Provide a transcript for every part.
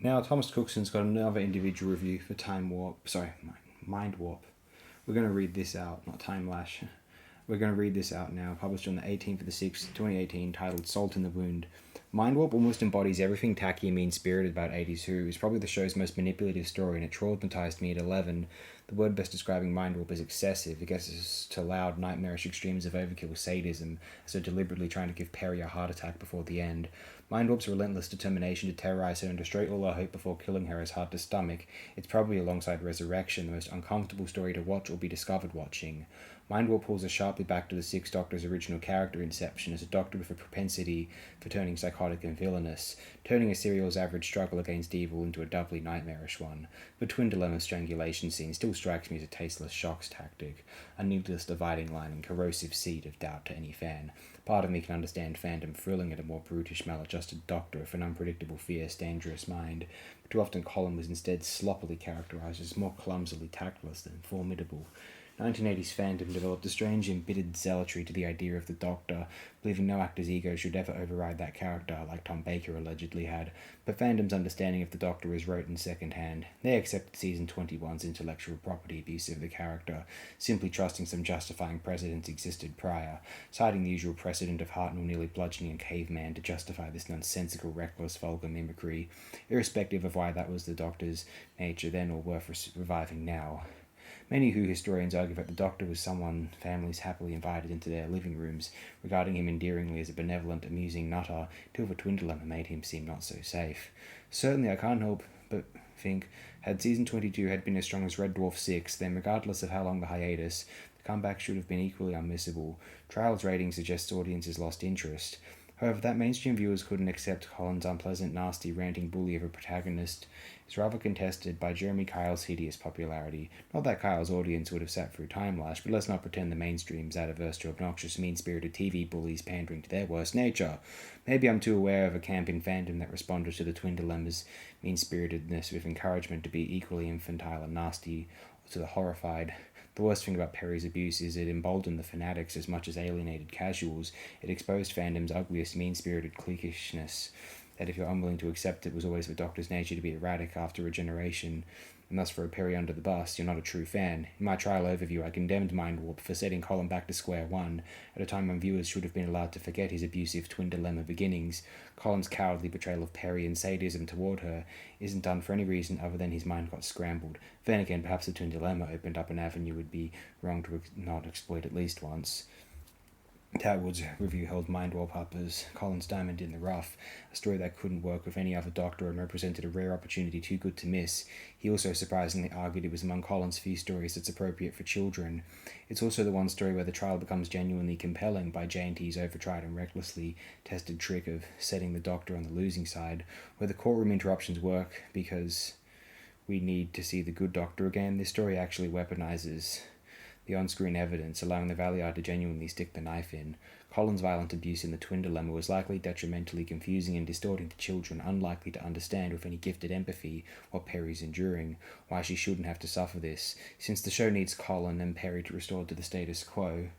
Now Thomas Cookson's got another individual review for Mindwarp. We're going to read this out, not Time Lash. We're going to read this out now, published on the 18th of the 6th, 2018, titled Salt in the Wound. Mindwarp almost embodies everything tacky and mean-spirited about 80s Who. It's probably the show's most manipulative story, and it traumatized me at 11. The word best describing Mindwarp is excessive. It gets us to loud, nightmarish extremes of overkill sadism, as though deliberately trying to give Perry a heart attack before the end. Mindwarp's relentless determination to terrorize her and destroy all her hope before killing her is hard to stomach. It's probably, alongside Resurrection, the most uncomfortable story to watch or be discovered watching. Mindwarp pulls us sharply back to the Sixth Doctor's original character inception as a doctor with a propensity for turning psychotic and villainous, turning a serial's average struggle against evil into a doubly nightmarish one. The twin dilemma strangulation scene still strikes me as a tasteless shocks tactic, a needless dividing line and corrosive seed of doubt to any fan. Part of me can understand fandom thrilling at a more brutish, maladjusted doctor with an unpredictable, fierce, dangerous mind, but too often Colin was instead sloppily characterized as more clumsily tactless than formidable. 1980s fandom developed a strange embittered zealotry to the idea of the Doctor, believing no actor's ego should ever override that character, like Tom Baker allegedly had, but fandom's understanding of the Doctor was rote and second-hand. They accepted Season 21's intellectual property abuse of the character, simply trusting some justifying precedents existed prior, citing the usual precedent of Hartnell nearly bludgeoning a caveman to justify this nonsensical, reckless, vulgar mimicry, irrespective of why that was the Doctor's nature then or worth reviving now. Many Who historians argue that the Doctor was someone families happily invited into their living rooms, regarding him endearingly as a benevolent, amusing nutter, till the twin dilemma made him seem not so safe. Certainly I can't help but think, had Season 22 had been as strong as Red Dwarf 6, then regardless of how long the hiatus, the comeback should have been equally unmissable. Trial's rating suggests audiences lost interest. However, that mainstream viewers couldn't accept Colin's unpleasant, nasty, ranting bully of a protagonist is rather contested by Jeremy Kyle's hideous popularity. Not that Kyle's audience would have sat through Time Lash, but let's not pretend the mainstream's adverse to obnoxious, mean-spirited TV bullies pandering to their worst nature. Maybe I'm too aware of a camp in fandom that responded to the twin dilemma's mean-spiritedness with encouragement to be equally infantile and nasty to the horrified. The worst thing about Perry's abuse is it emboldened the fanatics as much as alienated casuals. It exposed fandom's ugliest mean-spirited cliquishness, that if you're unwilling to accept it was always the Doctor's nature to be erratic after regeneration, and thus for a Perry under the bus, you're not a true fan. In my trial overview, I condemned Mindwarp for setting Colin back to square one, at a time when viewers should have been allowed to forget his abusive twin dilemma beginnings. Colin's cowardly betrayal of Perry and sadism toward her isn't done for any reason other than his mind got scrambled. Then again, perhaps the twin dilemma opened up an avenue would be wrong to not exploit at least once. Tatwood's review held Mindwarp up as Colin's diamond in the rough, a story that couldn't work with any other Doctor and represented a rare opportunity too good to miss. He also surprisingly argued it was among Colin's few stories that's appropriate for children. It's also the one story where the trial becomes genuinely compelling by J&T's overtried and recklessly tested trick of setting the Doctor on the losing side, where the courtroom interruptions work because we need to see the good Doctor again. This story actually weaponizes the on-screen evidence, allowing the Valiant to genuinely stick the knife in. Colin's violent abuse in the twin dilemma was likely detrimentally confusing and distorting to children unlikely to understand with any gifted empathy what Perry's enduring, why she shouldn't have to suffer this. Since the show needs Colin and Perry to restore to the status quo,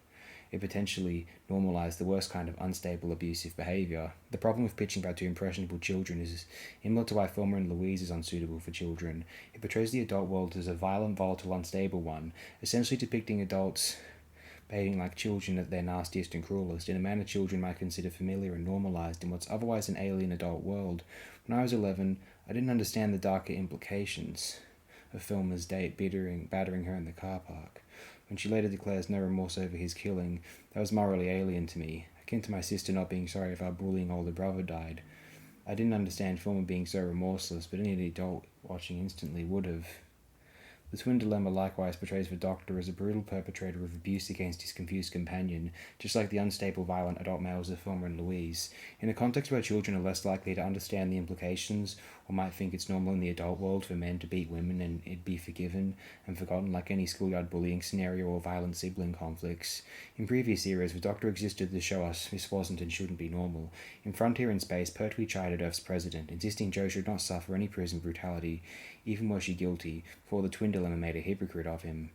it potentially normalized the worst kind of unstable abusive behavior. The problem with pitching about two impressionable children is similar to why Thelma and Louise is unsuitable for children. It portrays the adult world as a violent, volatile, unstable one, essentially depicting adults behaving like children at their nastiest and cruelest, in a manner children might consider familiar and normalized in what's otherwise an alien adult world. When I was 11, I didn't understand the darker implications of Thelma's date battering her in the car park. When she later declares no remorse over his killing, that was morally alien to me, akin to my sister not being sorry if our bullying older brother died. I didn't understand Thelma being so remorseless, but any adult watching instantly would have. The twin dilemma likewise portrays the Doctor as a brutal perpetrator of abuse against his confused companion, just like the unstable, violent adult males of Thelma and Louise. In a context where children are less likely to understand the implications, or might think it's normal in the adult world for men to beat women and it'd be forgiven and forgotten like any schoolyard bullying scenario or violent sibling conflicts. In previous eras, the Doctor existed to show us this wasn't and shouldn't be normal. In Frontier in Space, Pertwee chided Earth's president, insisting Jo should not suffer any prison brutality, even were she guilty, for the twin dilemma made a hypocrite of him.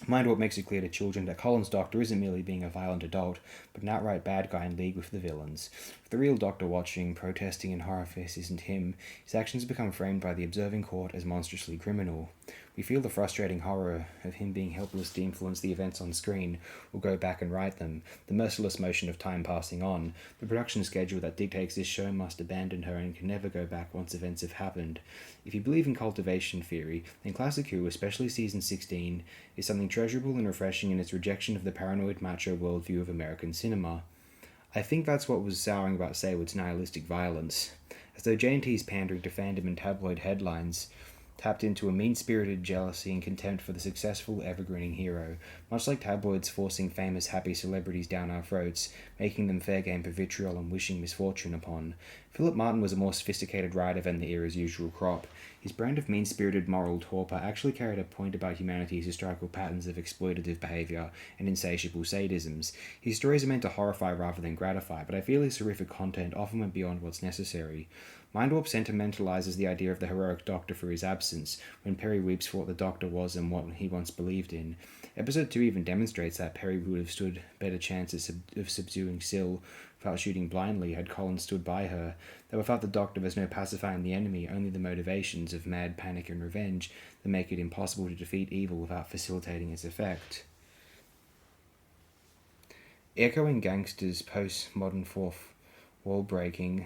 Mindwarp makes it clear to children that Colin's Doctor isn't merely being a violent adult, but an outright bad guy in league with the villains. If the real Doctor watching, protesting in horror face isn't him, his actions become framed by the observing court as monstrously criminal. We feel the frustrating horror of him being helpless to influence the events on screen or go back and write them, the merciless motion of time passing on, the production schedule that dictates this show must abandon her and can never go back once events have happened. If you believe in cultivation theory, then Classic Who, especially season 16, is something treasurable and refreshing in its rejection of the paranoid macho worldview of American cinema. I think that's what was souring about Saywood's nihilistic violence. As though J&T's pandering to fandom and tabloid headlines tapped into a mean-spirited jealousy and contempt for the successful, evergreening hero, much like tabloids forcing famous, happy celebrities down our throats, making them fair game for vitriol and wishing misfortune upon. Philip Martin was a more sophisticated writer than the era's usual crop. His brand of mean-spirited moral torpor actually carried a point about humanity's historical patterns of exploitative behaviour and insatiable sadisms. His stories are meant to horrify rather than gratify, but I feel his horrific content often went beyond what's necessary. Mindwarp sentimentalizes the idea of the heroic Doctor for his absence, when Perry weeps for what the Doctor was and what he once believed in. Episode 2 even demonstrates that Perry would have stood better chances of subduing Syl without shooting blindly had Colin stood by her, that without the Doctor there's no pacifying the enemy, only the motivations of mad panic and revenge that make it impossible to defeat evil without facilitating its effect. Echoing Gangster's post-modern fourth wall breaking,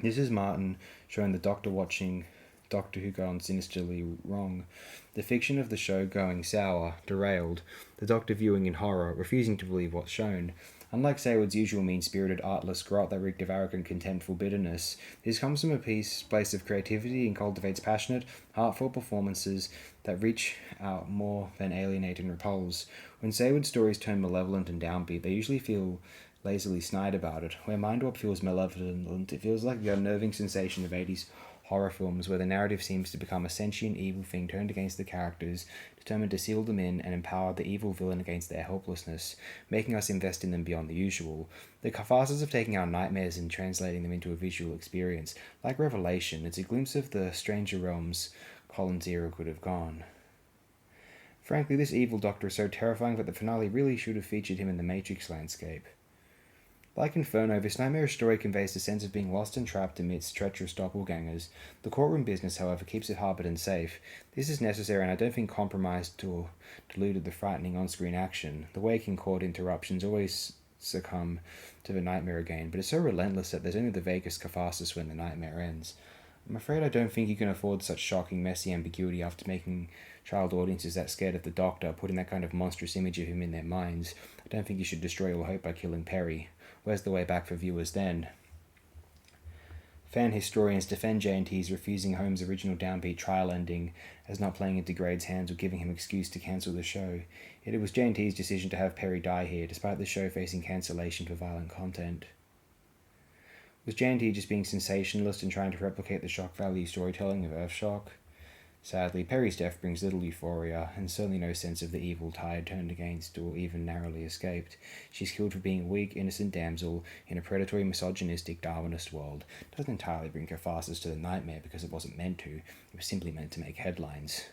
this is Martin showing the Doctor watching Doctor Who gone sinisterly wrong, the fiction of the show going sour, derailed, the Doctor viewing in horror, refusing to believe what's shown. Unlike Saywood's usual mean-spirited, artless grot that reeked of arrogant, contemptful bitterness, this comes from a place of creativity and cultivates passionate, heartfelt performances that reach out more than alienate and repulse. When Saywood's stories turn malevolent and downbeat, they usually feel lazily snide about it. Where Mindwarp feels malevolent, it feels like the unnerving sensation of 80s horror films where the narrative seems to become a sentient evil thing turned against the characters, determined to seal them in and empower the evil villain against their helplessness, making us invest in them beyond the usual. The catharsis of taking our nightmares and translating them into a visual experience, like Revelation, it's a glimpse of the stranger realms Colin's era could have gone. Frankly, this evil Doctor is so terrifying that the finale really should have featured him in the Matrix landscape. Like Inferno, this nightmarish story conveys the sense of being lost and trapped amidst treacherous doppelgangers. The courtroom business, however, keeps it harboured and safe. This is necessary and I don't think compromised or diluted the frightening on-screen action. The waking court interruptions always succumb to the nightmare again, but it's so relentless that there's only the vaguest catharsis when the nightmare ends. I'm afraid I don't think you can afford such shocking, messy ambiguity after making child audiences that scared of the Doctor, putting that kind of monstrous image of him in their minds. I don't think you should destroy all hope by killing Perry. Where's the way back for viewers then? Fan historians defend J&T's refusing Holmes' original downbeat trial ending as not playing into Grade's hands or giving him excuse to cancel the show. Yet it was J&T's decision to have Perry die here, despite the show facing cancellation for violent content. Was J&T just being sensationalist and trying to replicate the shock value storytelling of Earthshock? Sadly, Perry's death brings little euphoria, and certainly no sense of the evil tide turned against or even narrowly escaped. She's killed for being a weak, innocent damsel in a predatory, misogynistic, Darwinist world. It doesn't entirely bring catharsis to the nightmare because it wasn't meant to. It was simply meant to make headlines.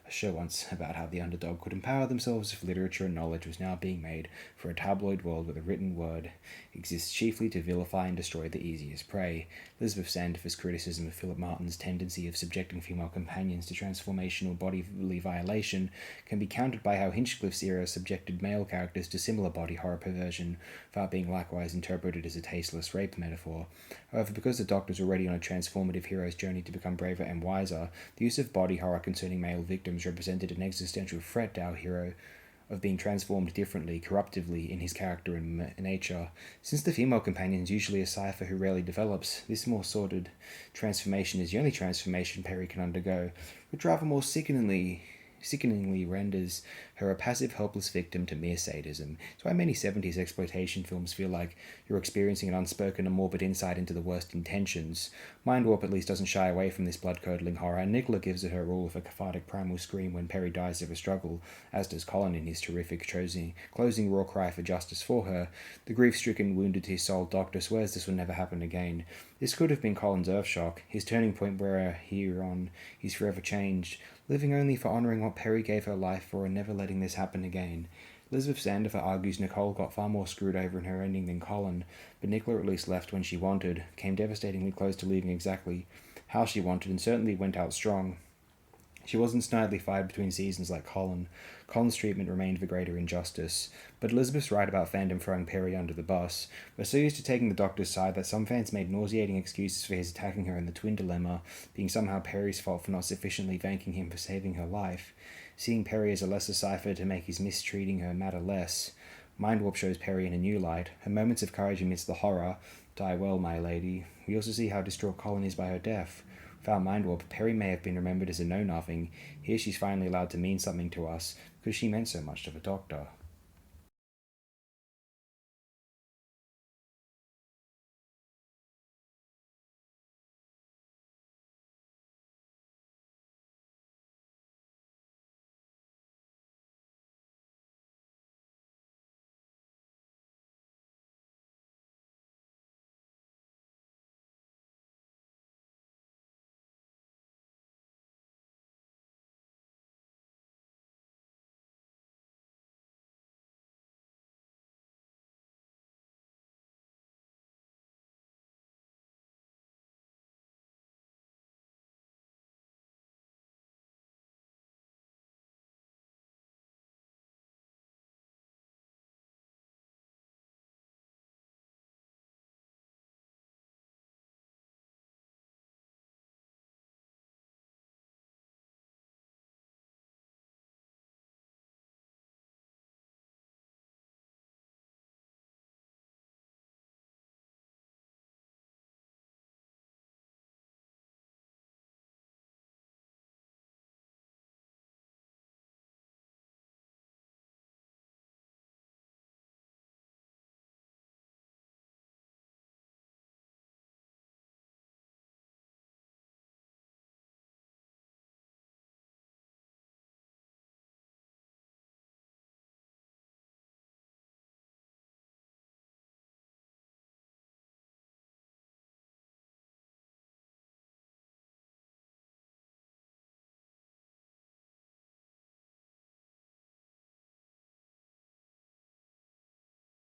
A show once about how the underdog could empower themselves if literature and knowledge was now being made for a tabloid world where the written word exists chiefly to vilify and destroy the easiest prey. Elizabeth Sandifer's criticism of Philip Martin's tendency of subjecting female companions to transformational bodily violation can be countered by how Hinchcliffe's era subjected male characters to similar body horror perversion without being likewise interpreted as a tasteless rape metaphor. However, because the Doctor's already on a transformative hero's journey to become braver and wiser, the use of body horror concerning male victims represented an existential threat to our hero of being transformed differently, corruptively in his character and nature. Since the female companion is usually a cipher who rarely develops, this more sordid transformation is the only transformation Perry can undergo, which rather more sickeningly renders her a passive, helpless victim to mere sadism. It's why many 70s exploitation films feel like you're experiencing an unspoken and morbid insight into the worst intentions. Mindwarp at least doesn't shy away from this blood-curdling horror, and Nicola gives it her all with a cathartic primal scream when Perry dies of a struggle, as does Colin in his terrific closing raw cry for justice for her. The grief-stricken, wounded his soul Doctor swears this will never happen again. This could have been Colin's Earthshock, his turning point where here on he's forever changed, living only for honouring what Perry gave her life for and never letting this happen again. Elizabeth Sandifer argues Nicole got far more screwed over in her ending than Colin, but Nicola at least left when she wanted, came devastatingly close to leaving exactly how she wanted, and certainly went out strong. She wasn't snidely fired between seasons like Colin. Colin's treatment remained the greater injustice. But Elizabeth's right about fandom throwing Perry under the bus. We're so used to taking the Doctor's side that some fans made nauseating excuses for his attacking her in the twin dilemma, being somehow Perry's fault for not sufficiently thanking him for saving her life. Seeing Perry as a lesser cipher to make his mistreating her matter less. Mindwarp shows Perry in a new light. Her moments of courage amidst the horror. Die well, my lady. We also see how distraught Colin is by her death. Without Mindwarp, Perry may have been remembered as a know-nothing. Here she's finally allowed to mean something to us, because she meant so much to the Doctor.